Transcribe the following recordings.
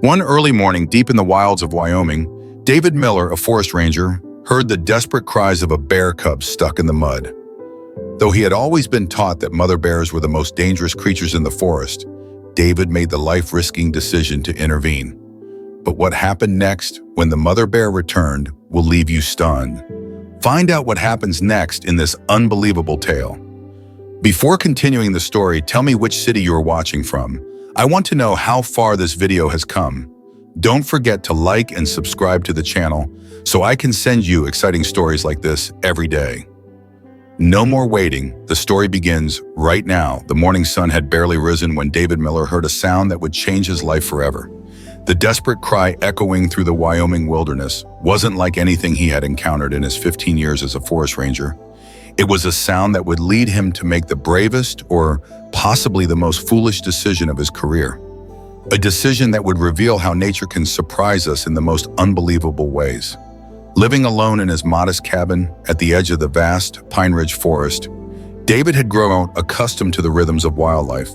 One early morning, deep in the wilds of Wyoming, David Miller, a forest ranger, heard the desperate cries of a bear cub stuck in the mud. Though he had always been taught that mother bears were the most dangerous creatures in the forest, David made the life-risking decision to intervene. But what happened next, when the mother bear returned, will leave you stunned. Find out what happens next in this unbelievable tale. Before continuing the story, tell me which city you are watching from. I want to know how far this video has come. Don't forget to like and subscribe to the channel so I can send you exciting stories like this every day. No more waiting. The story begins right now. The morning sun had barely risen when David Miller heard a sound that would change his life forever. The desperate cry echoing through the Wyoming wilderness wasn't like anything he had encountered in his 15 years as a forest ranger. It was a sound that would lead him to make the bravest or possibly the most foolish decision of his career. A decision that would reveal how nature can surprise us in the most unbelievable ways. Living alone in his modest cabin at the edge of the vast Pine Ridge forest, David had grown accustomed to the rhythms of wildlife.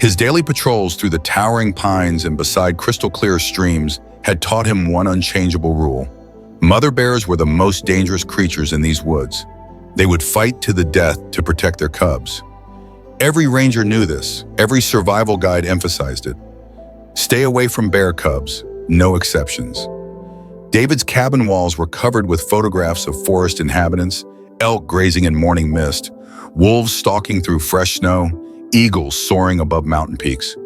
His daily patrols through the towering pines and beside crystal-clear streams had taught him one unchangeable rule. Mother bears were the most dangerous creatures in these woods. They would fight to the death to protect their cubs. Every ranger knew this. Every survival guide emphasized it. Stay away from bear cubs, no exceptions. David's cabin walls were covered with photographs of forest inhabitants, elk grazing in morning mist, wolves stalking through fresh snow, eagles soaring above mountain peaks.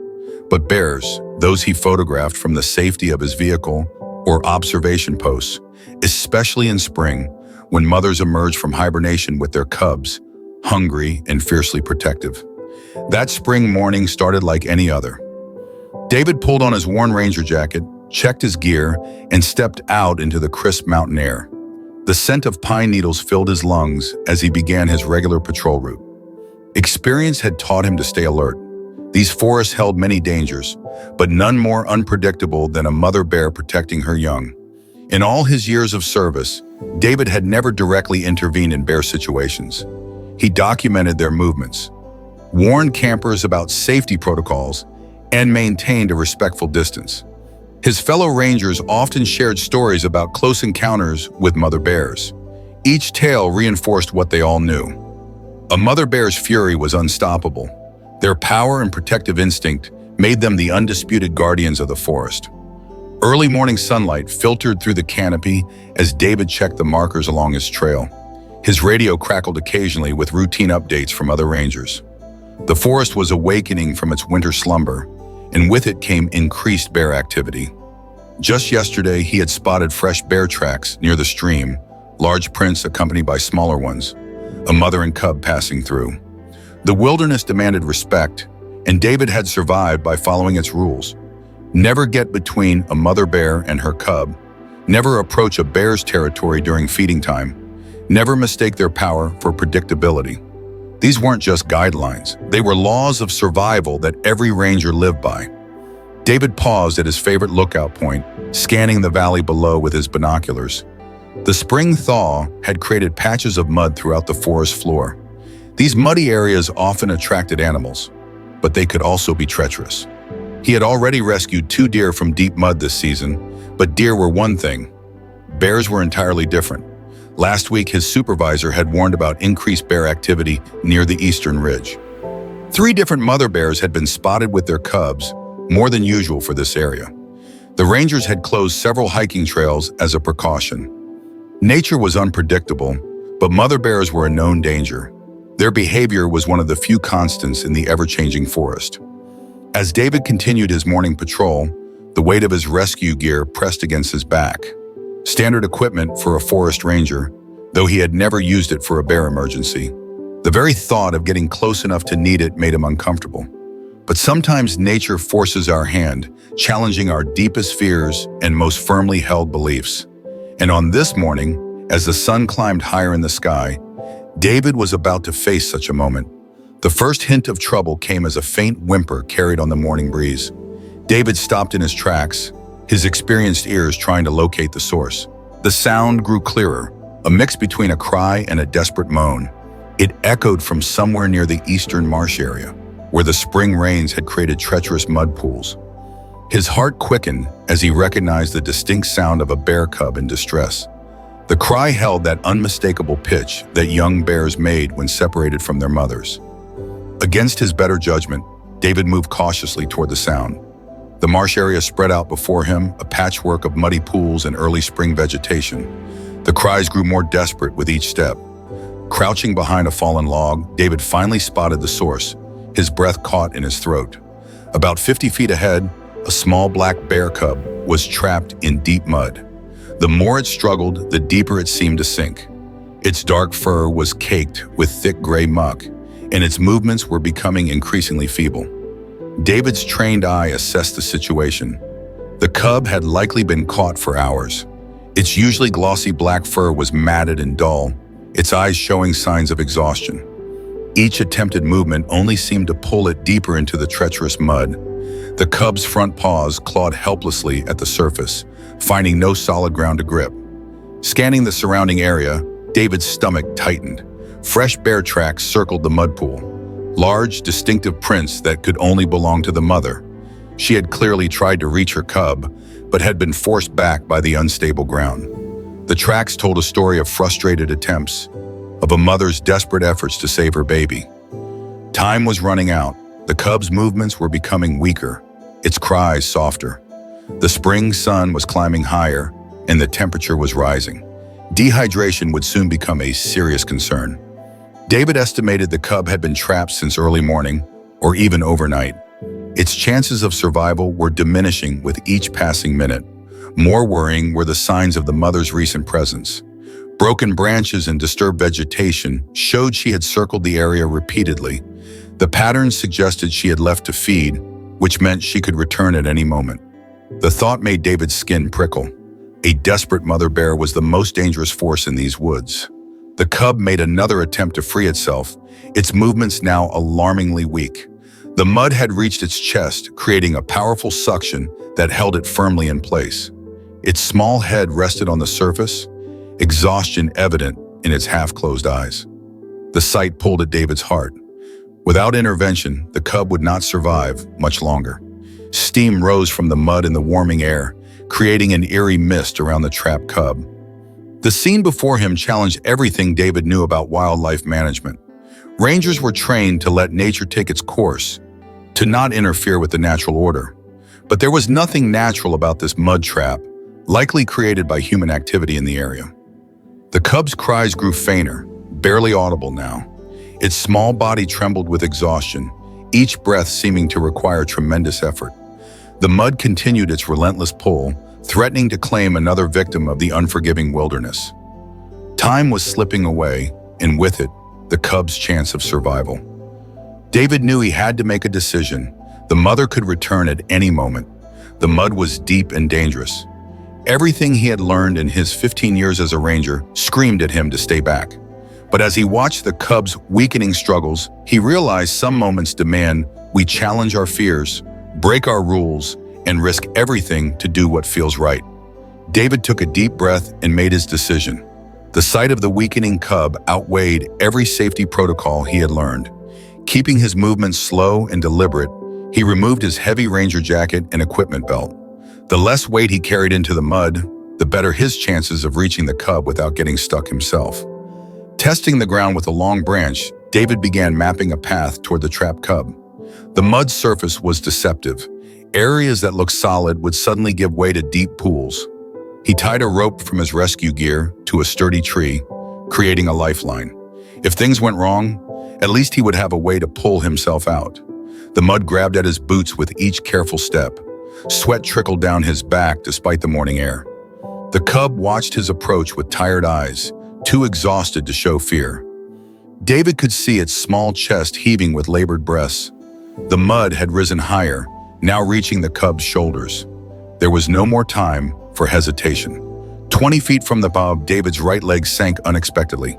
But bears, those he photographed from the safety of his vehicle or observation posts, especially in spring, when mothers emerge from hibernation with their cubs, hungry and fiercely protective. That spring morning started like any other. David pulled on his worn ranger jacket, checked his gear, and stepped out into the crisp mountain air. The scent of pine needles filled his lungs as he began his regular patrol route. Experience had taught him to stay alert. These forests held many dangers, but none more unpredictable than a mother bear protecting her young. In all his years of service, David had never directly intervened in bear situations. He documented their movements, warned campers about safety protocols, and maintained a respectful distance. His fellow rangers often shared stories about close encounters with mother bears. Each tale reinforced what they all knew. A mother bear's fury was unstoppable. Their power and protective instinct made them the undisputed guardians of the forest. Early morning sunlight filtered through the canopy as David checked the markers along his trail. His radio crackled occasionally with routine updates from other rangers. The forest was awakening from its winter slumber, and with it came increased bear activity. Just yesterday, he had spotted fresh bear tracks near the stream, large prints accompanied by smaller ones, a mother and cub passing through. The wilderness demanded respect, and David had survived by following its rules. Never get between a mother bear and her cub. Never approach a bear's territory during feeding time. Never mistake their power for predictability. These weren't just guidelines. They were laws of survival that every ranger lived by. David paused at his favorite lookout point, scanning the valley below with his binoculars. The spring thaw had created patches of mud throughout the forest floor. These muddy areas often attracted animals, but they could also be treacherous. He had already rescued 2 deer from deep mud this season, but deer were one thing. Bears were entirely different. Last week, his supervisor had warned about increased bear activity near the eastern ridge. 3 different mother bears had been spotted with their cubs, more than usual for this area. The rangers had closed several hiking trails as a precaution. Nature was unpredictable, but mother bears were a known danger. Their behavior was one of the few constants in the ever-changing forest. As David continued his morning patrol, the weight of his rescue gear pressed against his back. Standard equipment for a forest ranger, though he had never used it for a bear emergency. The very thought of getting close enough to need it made him uncomfortable. But sometimes nature forces our hand, challenging our deepest fears and most firmly held beliefs. And on this morning, as the sun climbed higher in the sky, David was about to face such a moment. The first hint of trouble came as a faint whimper carried on the morning breeze. David stopped in his tracks, his experienced ears trying to locate the source. The sound grew clearer, a mix between a cry and a desperate moan. It echoed from somewhere near the eastern marsh area, where the spring rains had created treacherous mud pools. His heart quickened as he recognized the distinct sound of a bear cub in distress. The cry held that unmistakable pitch that young bears made when separated from their mothers. Against his better judgment, David moved cautiously toward the sound. The marsh area spread out before him, a patchwork of muddy pools and early spring vegetation. The cries grew more desperate with each step. Crouching behind a fallen log, David finally spotted the source, his breath caught in his throat. About 50 feet ahead, a small black bear cub was trapped in deep mud. The more it struggled, the deeper it seemed to sink. Its dark fur was caked with thick gray muck, and its movements were becoming increasingly feeble. David's trained eye assessed the situation. The cub had likely been caught for hours. Its usually glossy black fur was matted and dull, its eyes showing signs of exhaustion. Each attempted movement only seemed to pull it deeper into the treacherous mud. The cub's front paws clawed helplessly at the surface, finding no solid ground to grip. Scanning the surrounding area, David's stomach tightened. Fresh bear tracks circled the mud pool, large, distinctive prints that could only belong to the mother. She had clearly tried to reach her cub, but had been forced back by the unstable ground. The tracks told a story of frustrated attempts, of a mother's desperate efforts to save her baby. Time was running out. The cub's movements were becoming weaker, its cries softer. The spring sun was climbing higher, and the temperature was rising. Dehydration would soon become a serious concern. David estimated the cub had been trapped since early morning, or even overnight. Its chances of survival were diminishing with each passing minute. More worrying were the signs of the mother's recent presence. Broken branches and disturbed vegetation showed she had circled the area repeatedly. The patterns suggested she had left to feed, which meant she could return at any moment. The thought made David's skin prickle. A desperate mother bear was the most dangerous force in these woods. The cub made another attempt to free itself, its movements now alarmingly weak. The mud had reached its chest, creating a powerful suction that held it firmly in place. Its small head rested on the surface, exhaustion evident in its half-closed eyes. The sight pulled at David's heart. Without intervention, the cub would not survive much longer. Steam rose from the mud in the warming air, creating an eerie mist around the trapped cub. The scene before him challenged everything David knew about wildlife management. Rangers were trained to let nature take its course, to not interfere with the natural order. But there was nothing natural about this mud trap, likely created by human activity in the area. The cub's cries grew fainter, barely audible now. Its small body trembled with exhaustion, each breath seeming to require tremendous effort. The mud continued its relentless pull, threatening to claim another victim of the unforgiving wilderness. Time was slipping away, and with it, the cub's chance of survival. David knew he had to make a decision. The mother could return at any moment. The mud was deep and dangerous. Everything he had learned in his 15 years as a ranger screamed at him to stay back. But as he watched the cub's weakening struggles, he realized some moments demand we challenge our fears, break our rules, and risk everything to do what feels right. David took a deep breath and made his decision. The sight of the weakening cub outweighed every safety protocol he had learned. Keeping his movements slow and deliberate, he removed his heavy ranger jacket and equipment belt. The less weight he carried into the mud, the better his chances of reaching the cub without getting stuck himself. Testing the ground with a long branch, David began mapping a path toward the trapped cub. The mud surface was deceptive. Areas that looked solid would suddenly give way to deep pools. He tied a rope from his rescue gear to a sturdy tree, creating a lifeline. If things went wrong, at least he would have a way to pull himself out. The mud grabbed at his boots with each careful step. Sweat trickled down his back despite the morning air. The cub watched his approach with tired eyes, too exhausted to show fear. David could see its small chest heaving with labored breaths. The mud had risen higher, now reaching the cub's shoulders. There was no more time for hesitation. 20 feet from the bob, David's right leg sank unexpectedly.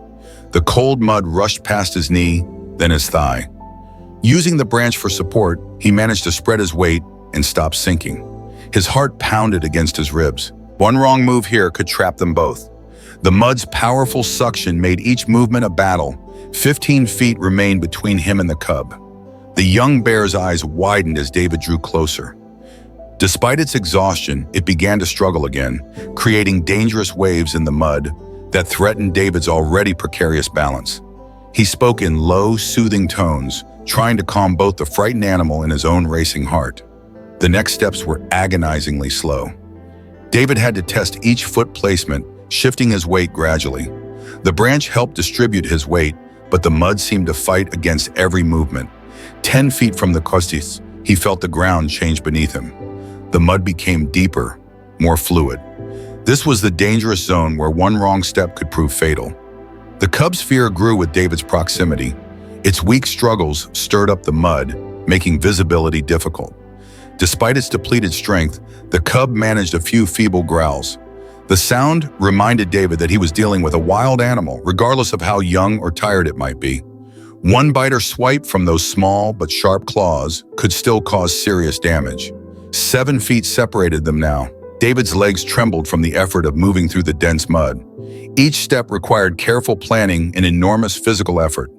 The cold mud rushed past his knee, then his thigh. Using the branch for support, he managed to spread his weight and stop sinking. His heart pounded against his ribs. One wrong move here could trap them both. The mud's powerful suction made each movement a battle. 15 feet remained between him and the cub. The young bear's eyes widened as David drew closer. Despite its exhaustion, it began to struggle again, creating dangerous waves in the mud that threatened David's already precarious balance. He spoke in low, soothing tones, trying to calm both the frightened animal and his own racing heart. The next steps were agonizingly slow. David had to test each foot placement, shifting his weight gradually. The branch helped distribute his weight, but the mud seemed to fight against every movement. 10 feet from the costis, he felt the ground change beneath him. The mud became deeper, more fluid. This was the dangerous zone where one wrong step could prove fatal. The cub's fear grew with David's proximity. Its weak struggles stirred up the mud, making visibility difficult. Despite its depleted strength, the cub managed a few feeble growls. The sound reminded David that he was dealing with a wild animal, regardless of how young or tired it might be. One bite or swipe from those small but sharp claws could still cause serious damage. 7 feet separated them now. David's legs trembled from the effort of moving through the dense mud. Each step required careful planning and enormous physical effort.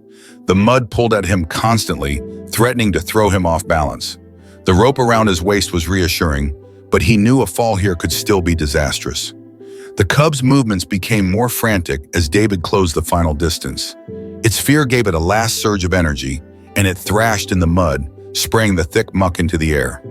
The mud pulled at him constantly, threatening to throw him off balance. The rope around his waist was reassuring, but he knew a fall here could still be disastrous. The cub's movements became more frantic as David closed the final distance. Its fear gave it a last surge of energy, and it thrashed in the mud, spraying the thick muck into the air.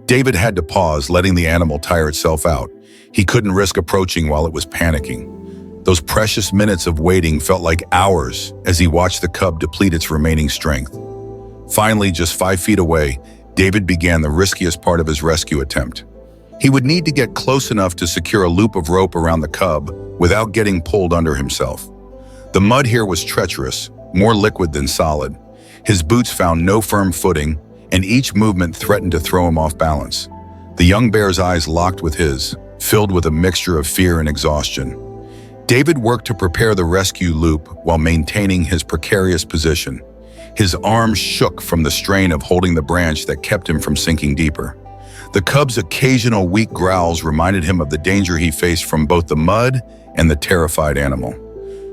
David had to pause, letting the animal tire itself out. He couldn't risk approaching while it was panicking. Those precious minutes of waiting felt like hours as he watched the cub deplete its remaining strength. Finally, just 5 feet away, David began the riskiest part of his rescue attempt. He would need to get close enough to secure a loop of rope around the cub without getting pulled under himself. The mud here was treacherous, more liquid than solid. His boots found no firm footing, and each movement threatened to throw him off balance. The young bear's eyes locked with his, filled with a mixture of fear and exhaustion. David worked to prepare the rescue loop while maintaining his precarious position. His arms shook from the strain of holding the branch that kept him from sinking deeper. The cub's occasional weak growls reminded him of the danger he faced from both the mud and the terrified animal.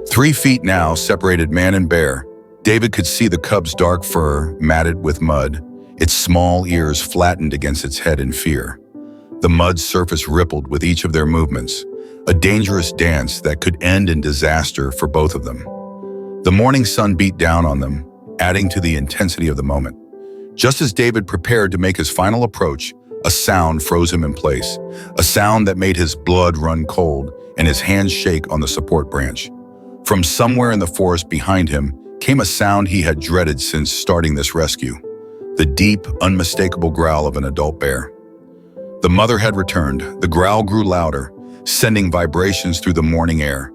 3 feet now separated man and bear. David could see the cub's dark fur matted with mud, its small ears flattened against its head in fear. The mud's surface rippled with each of their movements, a dangerous dance that could end in disaster for both of them. The morning sun beat down on them, adding to the intensity of the moment. Just as David prepared to make his final approach, a sound froze him in place, a sound that made his blood run cold and his hands shake on the support branch. From somewhere in the forest behind him came a sound he had dreaded since starting this rescue, the deep, unmistakable growl of an adult bear. The mother had returned. The growl grew louder, sending vibrations through the morning air.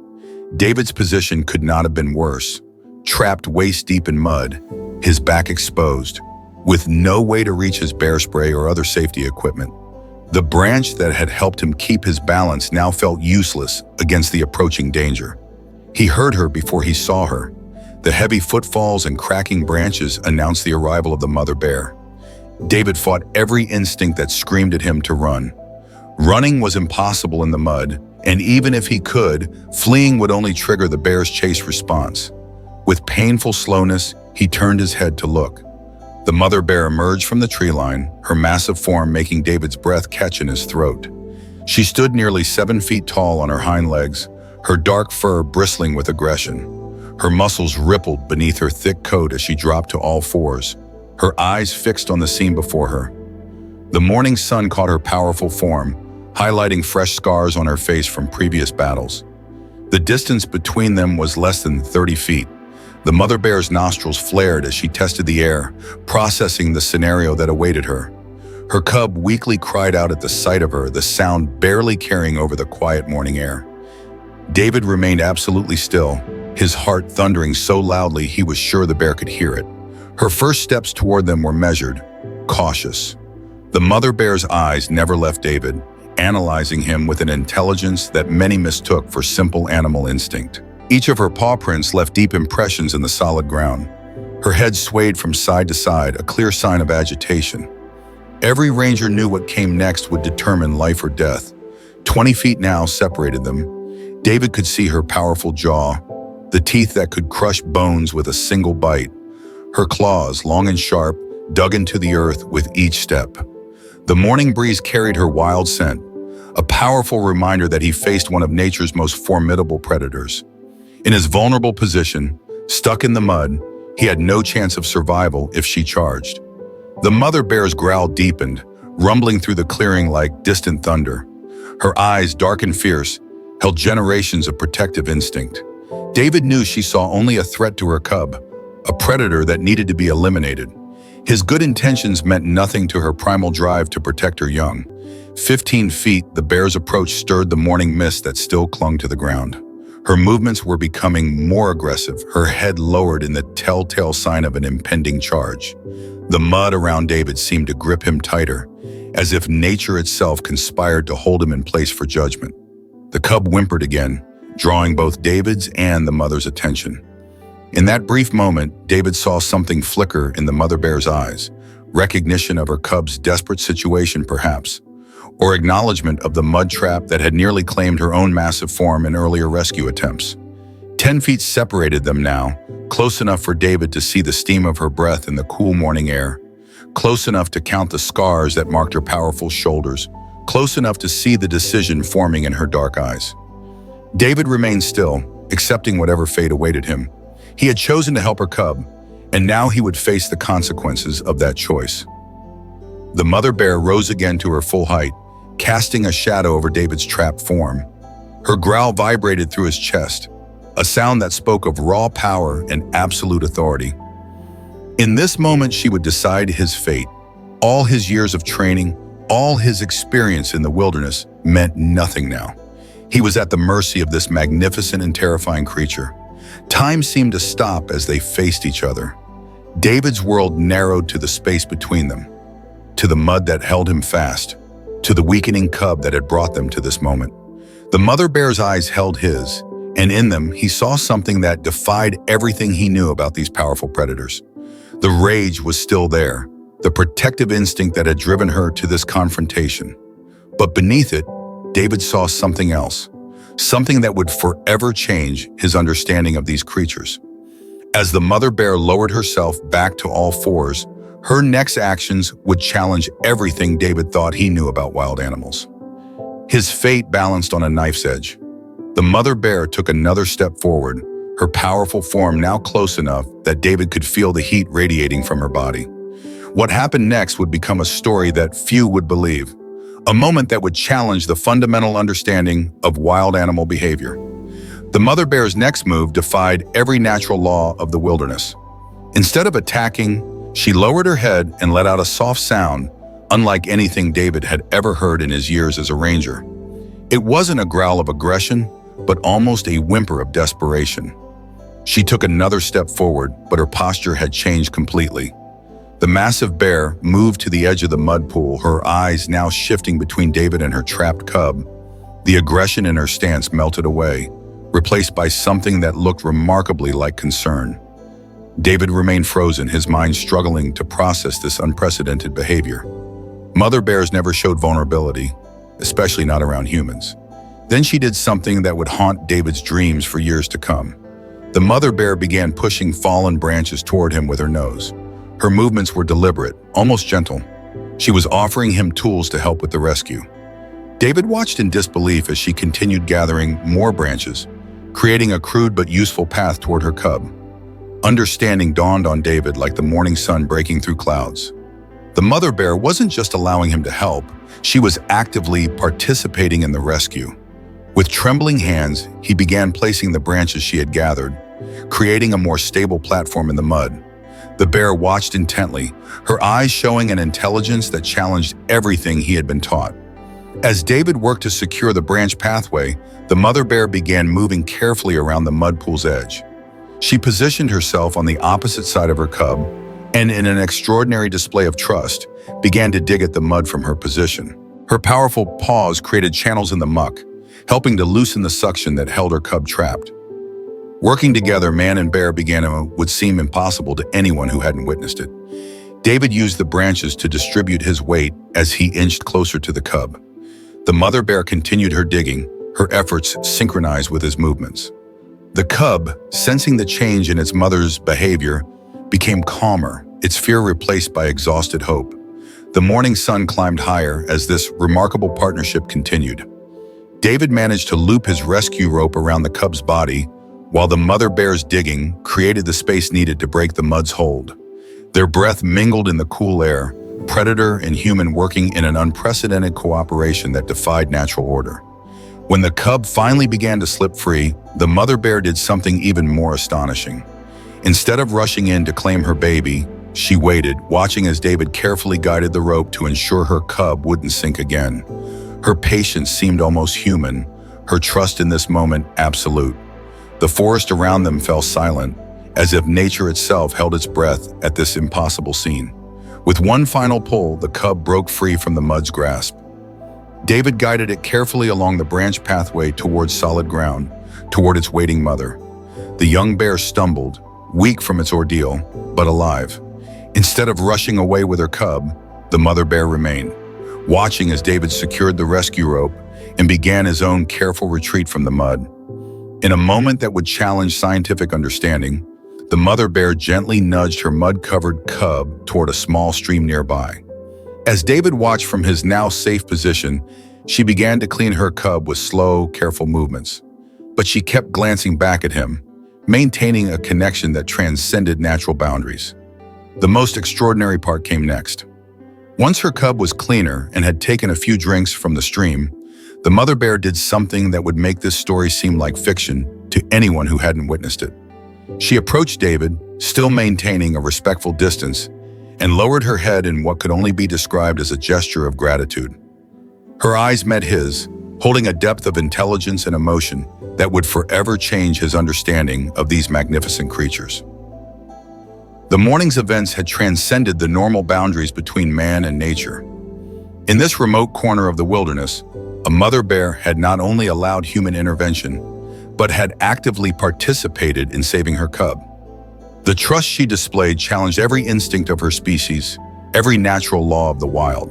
David's position could not have been worse. Trapped waist-deep in mud, his back exposed, with no way to reach his bear spray or other safety equipment. The branch that had helped him keep his balance now felt useless against the approaching danger. He heard her before he saw her. The heavy footfalls and cracking branches announced the arrival of the mother bear. David fought every instinct that screamed at him to run. Running was impossible in the mud, and even if he could, fleeing would only trigger the bear's chase response. With painful slowness, he turned his head to look. The mother bear emerged from the tree line, her massive form making David's breath catch in his throat. She stood nearly 7 feet tall on her hind legs, her dark fur bristling with aggression. Her muscles rippled beneath her thick coat as she dropped to all fours, her eyes fixed on the scene before her. The morning sun caught her powerful form, highlighting fresh scars on her face from previous battles. The distance between them was less than 30 feet. The mother bear's nostrils flared as she tested the air, processing the scenario that awaited her. Her cub weakly cried out at the sight of her, the sound barely carrying over the quiet morning air. David remained absolutely still, his heart thundering so loudly he was sure the bear could hear it. Her first steps toward them were measured, cautious. The mother bear's eyes never left David, analyzing him with an intelligence that many mistook for simple animal instinct. Each of her paw prints left deep impressions in the solid ground. Her head swayed from side to side, a clear sign of agitation. Every ranger knew what came next would determine life or death. 20 feet now separated them. David could see her powerful jaw, the teeth that could crush bones with a single bite. Her claws, long and sharp, dug into the earth with each step. The morning breeze carried her wild scent, a powerful reminder that he faced one of nature's most formidable predators. In his vulnerable position, stuck in the mud, he had no chance of survival if she charged. The mother bear's growl deepened, rumbling through the clearing like distant thunder. Her eyes, dark and fierce, held generations of protective instinct. David knew she saw only a threat to her cub, a predator that needed to be eliminated. His good intentions meant nothing to her primal drive to protect her young. 15 feet, the bear's approach stirred the morning mist that still clung to the ground. Her movements were becoming more aggressive, her head lowered in the telltale sign of an impending charge. The mud around David seemed to grip him tighter, as if nature itself conspired to hold him in place for judgment. The cub whimpered again, drawing both David's and the mother's attention. In that brief moment, David saw something flicker in the mother bear's eyes, recognition of her cub's desperate situation perhaps, or acknowledgement of the mud trap that had nearly claimed her own massive form in earlier rescue attempts. 10 feet separated them now, close enough for David to see the steam of her breath in the cool morning air, close enough to count the scars that marked her powerful shoulders, close enough to see the decision forming in her dark eyes. David remained still, accepting whatever fate awaited him. He had chosen to help her cub, and now he would face the consequences of that choice. The mother bear rose again to her full height, casting a shadow over David's trapped form. Her growl vibrated through his chest, a sound that spoke of raw power and absolute authority. In this moment, she would decide his fate. All his years of training, all his experience in the wilderness meant nothing now. He was at the mercy of this magnificent and terrifying creature. Time seemed to stop as they faced each other. David's world narrowed to the space between them, to the mud that held him fast, to the weakening cub that had brought them to this moment. The mother bear's eyes held his, and in them he saw something that defied everything he knew about these powerful predators. The rage was still there, the protective instinct that had driven her to this confrontation. But beneath it, David saw something else, something that would forever change his understanding of these creatures. As the mother bear lowered herself back to all fours, her next actions would challenge everything David thought he knew about wild animals. His fate balanced on a knife's edge. The mother bear took another step forward, her powerful form now close enough that David could feel the heat radiating from her body. What happened next would become a story that few would believe, a moment that would challenge the fundamental understanding of wild animal behavior. The mother bear's next move defied every natural law of the wilderness. Instead of attacking, she lowered her head and let out a soft sound, unlike anything David had ever heard in his years as a ranger. It wasn't a growl of aggression, but almost a whimper of desperation. She took another step forward, but her posture had changed completely. The massive bear moved to the edge of the mud pool, her eyes now shifting between David and her trapped cub. The aggression in her stance melted away, replaced by something that looked remarkably like concern. David remained frozen, his mind struggling to process this unprecedented behavior. Mother bears never showed vulnerability, especially not around humans. Then she did something that would haunt David's dreams for years to come. The mother bear began pushing fallen branches toward him with her nose. Her movements were deliberate, almost gentle. She was offering him tools to help with the rescue. David watched in disbelief as she continued gathering more branches, creating a crude but useful path toward her cub. Understanding dawned on David like the morning sun breaking through clouds. The mother bear wasn't just allowing him to help, she was actively participating in the rescue. With trembling hands, he began placing the branches she had gathered, creating a more stable platform in the mud. The bear watched intently, her eyes showing an intelligence that challenged everything he had been taught. As David worked to secure the branch pathway, the mother bear began moving carefully around the mud pool's edge. She positioned herself on the opposite side of her cub, and in an extraordinary display of trust, began to dig at the mud from her position. Her powerful paws created channels in the muck, helping to loosen the suction that held her cub trapped. Working together, man and bear began what would seem impossible to anyone who hadn't witnessed it. David used the branches to distribute his weight as he inched closer to the cub. The mother bear continued her digging, her efforts synchronized with his movements. The cub, sensing the change in its mother's behavior, became calmer, its fear replaced by exhausted hope. The morning sun climbed higher as this remarkable partnership continued. David managed to loop his rescue rope around the cub's body, while the mother bear's digging created the space needed to break the mud's hold. Their breath mingled in the cool air, predator and human working in an unprecedented cooperation that defied natural order. When the cub finally began to slip free, the mother bear did something even more astonishing. Instead of rushing in to claim her baby, she waited, watching as David carefully guided the rope to ensure her cub wouldn't sink again. Her patience seemed almost human, her trust in this moment absolute. The forest around them fell silent, as if nature itself held its breath at this impossible scene. With one final pull, the cub broke free from the mud's grasp. David guided it carefully along the branch pathway towards solid ground, toward its waiting mother. The young bear stumbled, weak from its ordeal, but alive. Instead of rushing away with her cub, the mother bear remained, watching as David secured the rescue rope and began his own careful retreat from the mud. In a moment that would challenge scientific understanding, the mother bear gently nudged her mud-covered cub toward a small stream nearby. As David watched from his now safe position, she began to clean her cub with slow, careful movements. But she kept glancing back at him, maintaining a connection that transcended natural boundaries. The most extraordinary part came next. Once her cub was cleaner and had taken a few drinks from the stream, the mother bear did something that would make this story seem like fiction to anyone who hadn't witnessed it. She approached David, still maintaining a respectful distance, and lowered her head in what could only be described as a gesture of gratitude. Her eyes met his, holding a depth of intelligence and emotion that would forever change his understanding of these magnificent creatures. The morning's events had transcended the normal boundaries between man and nature. In this remote corner of the wilderness, a mother bear had not only allowed human intervention, but had actively participated in saving her cub. The trust she displayed challenged every instinct of her species, every natural law of the wild.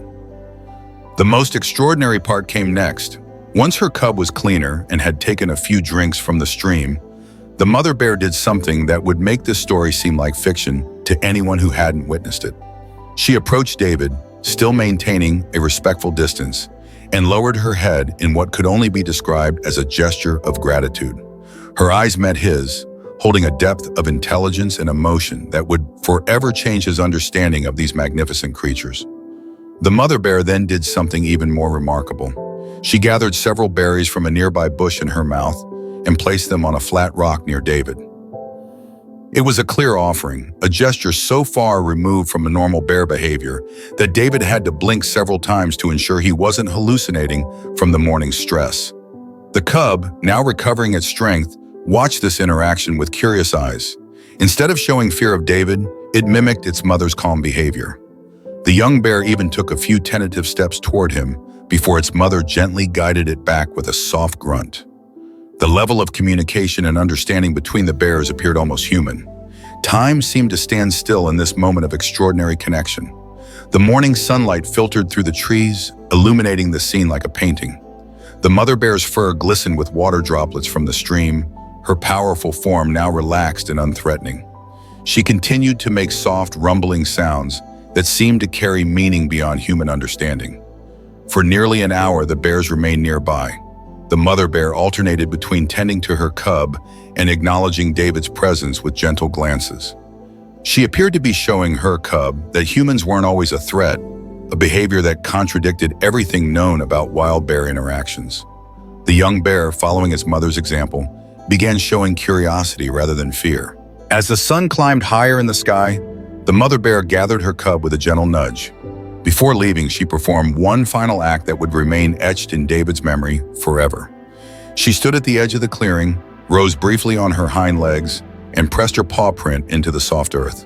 The most extraordinary part came next. Once her cub was cleaner and had taken a few drinks from the stream, the mother bear did something that would make this story seem like fiction to anyone who hadn't witnessed it. She approached David, still maintaining a respectful distance, and lowered her head in what could only be described as a gesture of gratitude. Her eyes met his, holding a depth of intelligence and emotion that would forever change his understanding of these magnificent creatures. The mother bear then did something even more remarkable. She gathered several berries from a nearby bush in her mouth and placed them on a flat rock near David. It was a clear offering, a gesture so far removed from a normal bear behavior that David had to blink several times to ensure he wasn't hallucinating from the morning's stress. The cub, now recovering its strength, watched this interaction with curious eyes. Instead of showing fear of David, it mimicked its mother's calm behavior. The young bear even took a few tentative steps toward him before its mother gently guided it back with a soft grunt. The level of communication and understanding between the bears appeared almost human. Time seemed to stand still in this moment of extraordinary connection. The morning sunlight filtered through the trees, illuminating the scene like a painting. The mother bear's fur glistened with water droplets from the stream, her powerful form now relaxed and unthreatening. She continued to make soft, rumbling sounds that seemed to carry meaning beyond human understanding. For nearly an hour, the bears remained nearby. The mother bear alternated between tending to her cub and acknowledging David's presence with gentle glances. She appeared to be showing her cub that humans weren't always a threat, a behavior that contradicted everything known about wild bear interactions. The young bear, following its mother's example, began showing curiosity rather than fear. As the sun climbed higher in the sky, the mother bear gathered her cub with a gentle nudge. Before leaving, she performed one final act that would remain etched in David's memory forever. She stood at the edge of the clearing, rose briefly on her hind legs, and pressed her paw print into the soft earth.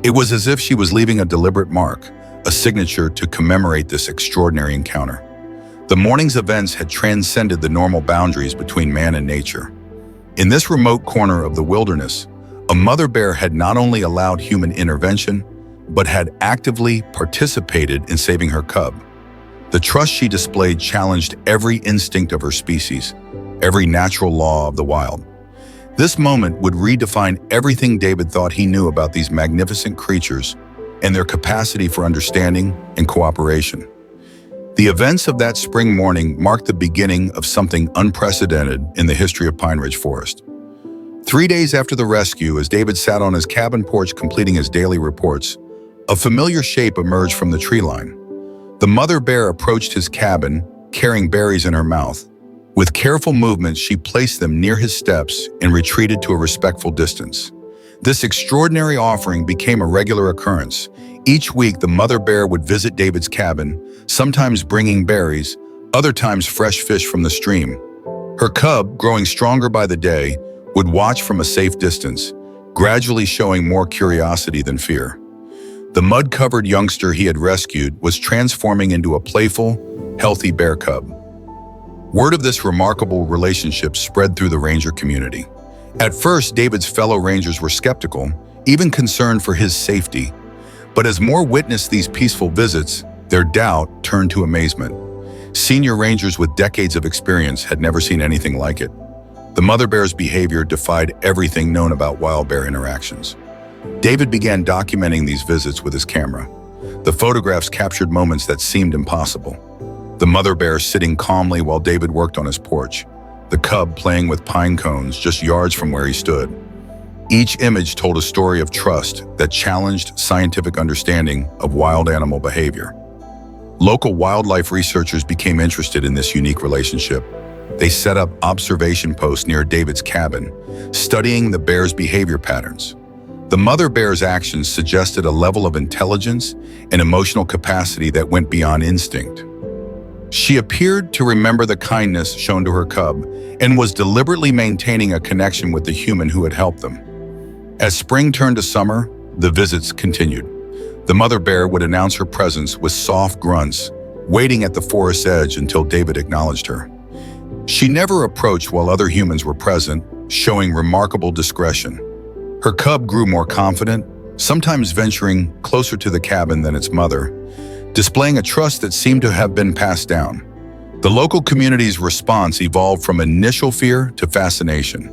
It was as if she was leaving a deliberate mark, a signature to commemorate this extraordinary encounter. The morning's events had transcended the normal boundaries between man and nature. In this remote corner of the wilderness, a mother bear had not only allowed human intervention, but had actively participated in saving her cub. The trust she displayed challenged every instinct of her species, every natural law of the wild. This moment would redefine everything David thought he knew about these magnificent creatures and their capacity for understanding and cooperation. The events of that spring morning marked the beginning of something unprecedented in the history of Pine Ridge Forest. 3 days after the rescue, as David sat on his cabin porch completing his daily reports, a familiar shape emerged from the tree line. The mother bear approached his cabin, carrying berries in her mouth. With careful movements, she placed them near his steps and retreated to a respectful distance. This extraordinary offering became a regular occurrence. Each week, the mother bear would visit David's cabin, sometimes bringing berries, other times fresh fish from the stream. Her cub, growing stronger by the day, would watch from a safe distance, gradually showing more curiosity than fear. The mud-covered youngster he had rescued was transforming into a playful, healthy bear cub. Word of this remarkable relationship spread through the ranger community. At first, David's fellow rangers were skeptical, even concerned for his safety. But as more witnessed these peaceful visits, their doubt turned to amazement. Senior rangers with decades of experience had never seen anything like it. The mother bear's behavior defied everything known about wild bear interactions. David began documenting these visits with his camera. The photographs captured moments that seemed impossible. The mother bear sitting calmly while David worked on his porch, the cub playing with pine cones just yards from where he stood. Each image told a story of trust that challenged scientific understanding of wild animal behavior. Local wildlife researchers became interested in this unique relationship. They set up observation posts near David's cabin, studying the bear's behavior patterns. The mother bear's actions suggested a level of intelligence and emotional capacity that went beyond instinct. She appeared to remember the kindness shown to her cub and was deliberately maintaining a connection with the human who had helped them. As spring turned to summer, the visits continued. The mother bear would announce her presence with soft grunts, waiting at the forest's edge until David acknowledged her. She never approached while other humans were present, showing remarkable discretion. Her cub grew more confident, sometimes venturing closer to the cabin than its mother, displaying a trust that seemed to have been passed down. The local community's response evolved from initial fear to fascination.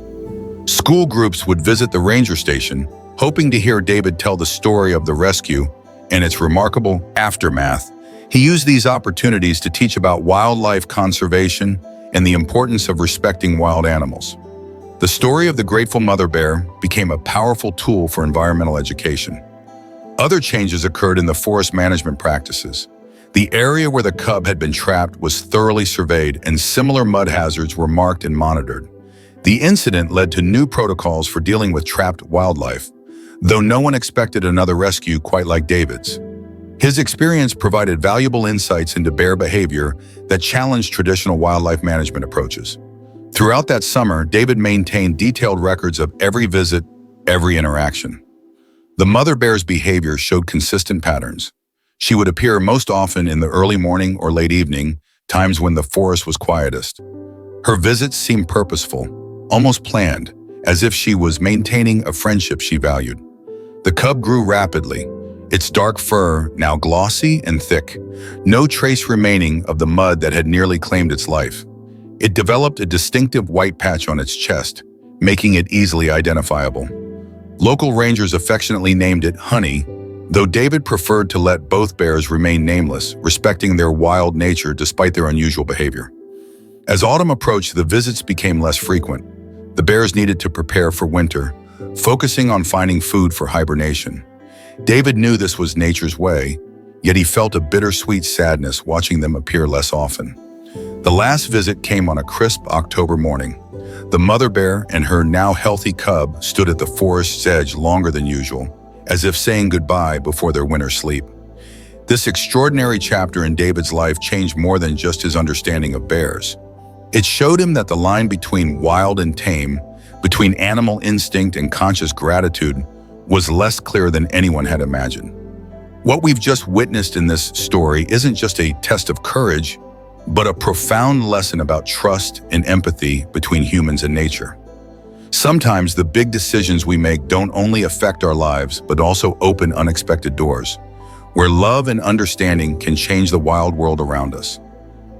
School groups would visit the ranger station, hoping to hear David tell the story of the rescue and its remarkable aftermath. He used these opportunities to teach about wildlife conservation and the importance of respecting wild animals. The story of the grateful mother bear became a powerful tool for environmental education. Other changes occurred in the forest management practices. The area where the cub had been trapped was thoroughly surveyed, and similar mud hazards were marked and monitored. The incident led to new protocols for dealing with trapped wildlife, though no one expected another rescue quite like David's. His experience provided valuable insights into bear behavior that challenged traditional wildlife management approaches. Throughout that summer, David maintained detailed records of every visit, every interaction. The mother bear's behavior showed consistent patterns. She would appear most often in the early morning or late evening, times when the forest was quietest. Her visits seemed purposeful, almost planned, as if she was maintaining a friendship she valued. The cub grew rapidly, its dark fur now glossy and thick, no trace remaining of the mud that had nearly claimed its life. It developed a distinctive white patch on its chest, making it easily identifiable. Local rangers affectionately named it Honey, though David preferred to let both bears remain nameless, respecting their wild nature despite their unusual behavior. As autumn approached, the visits became less frequent. The bears needed to prepare for winter, focusing on finding food for hibernation. David knew this was nature's way, yet he felt a bittersweet sadness watching them appear less often. The last visit came on a crisp October morning. The mother bear and her now healthy cub stood at the forest's edge longer than usual, as if saying goodbye before their winter sleep. This extraordinary chapter in David's life changed more than just his understanding of bears. It showed him that the line between wild and tame, between animal instinct and conscious gratitude, was less clear than anyone had imagined. What we've just witnessed in this story isn't just a test of courage, but a profound lesson about trust and empathy between humans and nature. Sometimes the big decisions we make don't only affect our lives, but also open unexpected doors, where love and understanding can change the wild world around us.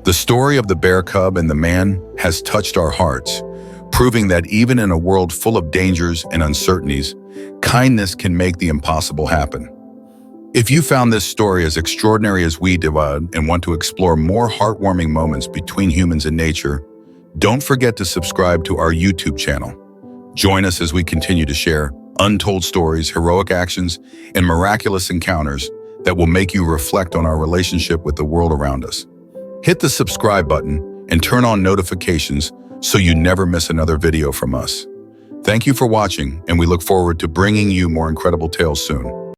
The story of the bear cub and the man has touched our hearts, proving that even in a world full of dangers and uncertainties, kindness can make the impossible happen. If you found this story as extraordinary as we did and want to explore more heartwarming moments between humans and nature, don't forget to subscribe to our YouTube channel. Join us as we continue to share untold stories, heroic actions, and miraculous encounters that will make you reflect on our relationship with the world around us. Hit the subscribe button and turn on notifications so you never miss another video from us. Thank you for watching, and we look forward to bringing you more incredible tales soon.